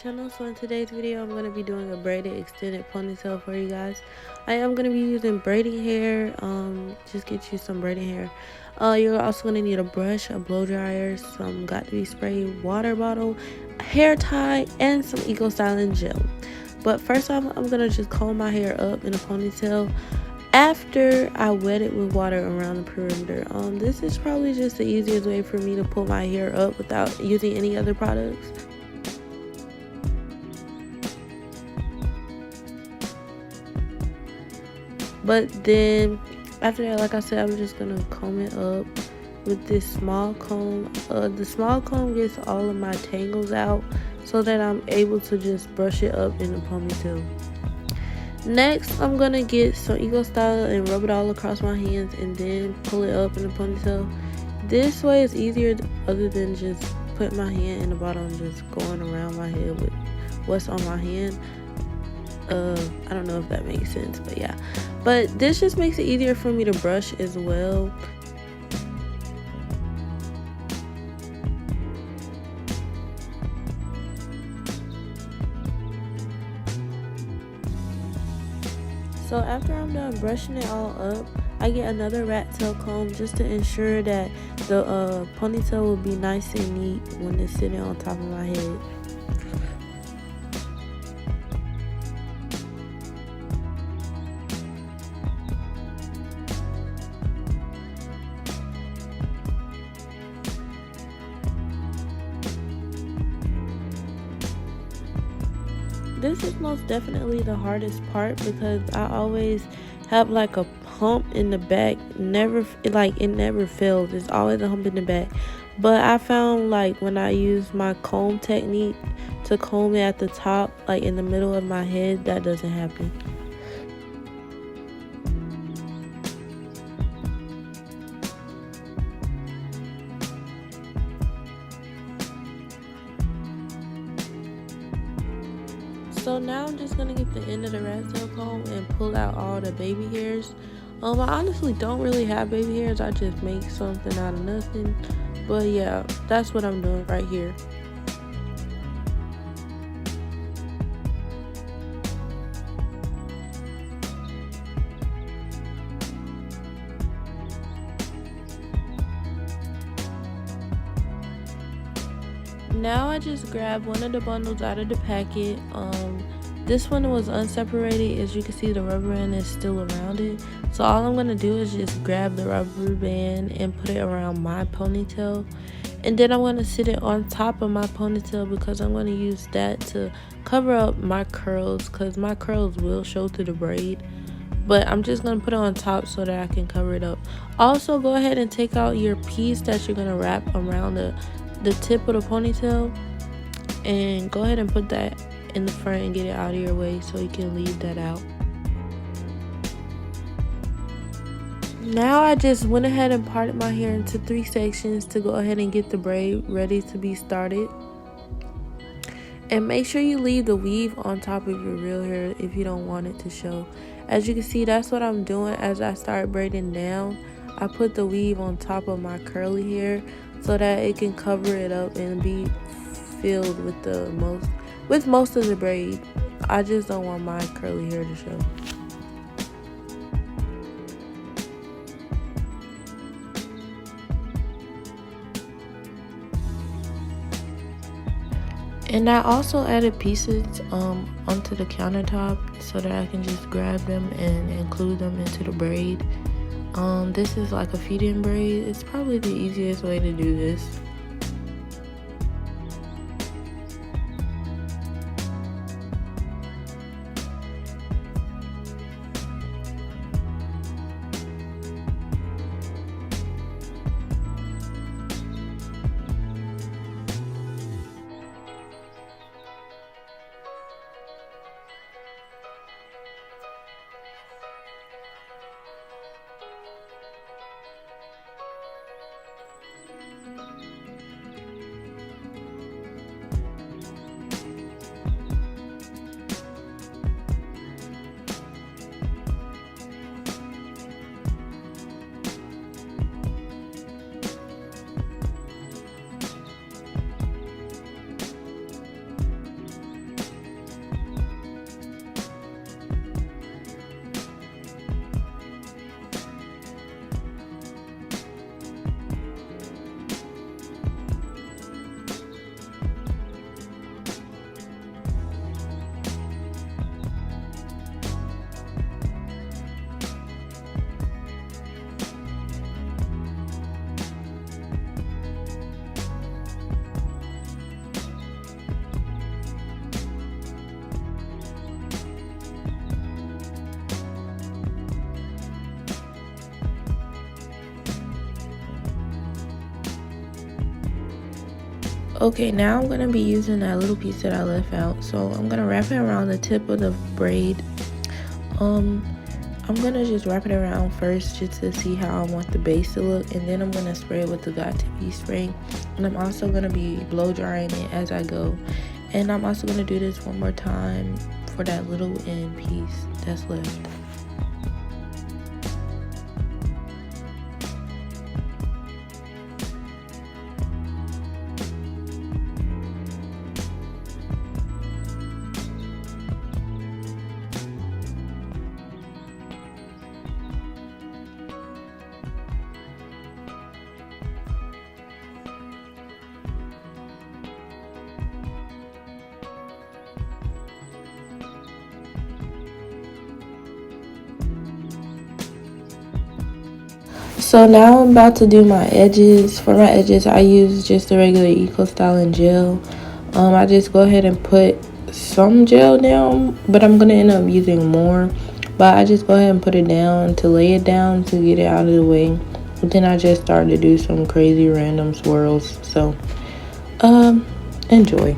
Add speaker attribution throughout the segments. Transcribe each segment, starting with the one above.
Speaker 1: channel. So in today's video, I'm going to be doing a braided extended ponytail for you guys. I am going to be using braiding hair, just get you some braiding hair. You're also going to need a brush, a blow dryer, some got to be sprayed water bottle, a hair tie, and some eco styling gel. But first off, I'm going to just comb my hair up in a ponytail after I wet it with water around the perimeter. This is probably just the easiest way for me to pull my hair up without using any other products. But then after that, like I said, I'm just gonna comb it up with this small comb. The small comb gets all of my tangles out so that I'm able to just brush it up in a ponytail. Next, I'm gonna get some Eco Style and rub it all across my hands and then pull it up in a ponytail. This way is easier other than just putting my hand in the bottom and just going around my head with what's on my hand. I don't know if that makes sense, but yeah. But this just makes it easier for me to brush as well. So after I'm done brushing it all up, I get another rat tail comb just to ensure that the ponytail will be nice and neat when it's sitting on top of my head. This is most definitely the hardest part because I always have like a hump in the back. It never fails. It's always a hump in the back. But I found like when I use my comb technique to comb it at the top, like in the middle of my head, that doesn't happen. So now I'm just gonna get the end of the rat tail comb and pull out all the baby hairs. I honestly don't really have baby hairs. I just make something out of nothing. But yeah, that's what I'm doing right here. Now I just grabbed one of the bundles out of the packet. This one was unseparated. As you can see, the rubber band is still around it. So all I'm gonna do is just grab the rubber band and put it around my ponytail, and then I'm gonna sit it on top of my ponytail because I'm gonna use that to cover up my curls, because my curls will show through the braid. But I'm just gonna put it on top so that I can cover it up. Also, go ahead and take out your piece that you're gonna wrap around the tip of the ponytail, and go ahead and put that in the front and get it out of your way so you can leave that out. Now I just went ahead and parted my hair into 3 sections to go ahead and get the braid ready to be started. And make sure you leave the weave on top of your real hair if you don't want it to show. As you can see, that's what I'm doing. As I start braiding down, I put the weave on top of my curly hair so that it can cover it up and be filled with most of the braid. I just don't want my curly hair to show. And I also added pieces onto the countertop so that I can just grab them and include them into the braid. This is like a feed-in braid. It's probably the easiest way to do this. Okay, now I'm going to be using that little piece that I left out. So I'm going to wrap it around the tip of the braid. I'm going to just wrap it around first just to see how I want the base to look. And then I'm going to spray it with the Got To Be spray. And I'm also going to be blow drying it as I go. And I'm also going to do this one more time for that little end piece that's left. So now I'm about to do my edges. For my edges, I use just the regular Eco Styling gel. I just go ahead and put some gel down, but I'm gonna end up using more. But I just go ahead and put it down to lay it down to get it out of the way. Then I just start to do some crazy random swirls. So, enjoy.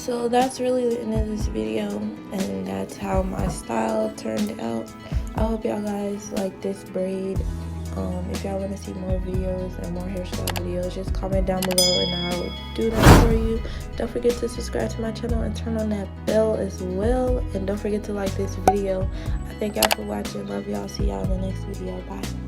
Speaker 1: So that's really the end of this video, and that's how my style turned out. I hope y'all guys like this braid. If y'all want to see more videos and more hairstyle videos, just comment down below and I'll do that for you. Don't forget to subscribe to my channel and turn on that bell as well, and don't forget to like this video. I thank y'all for watching. Love y'all. See y'all in the next video. Bye.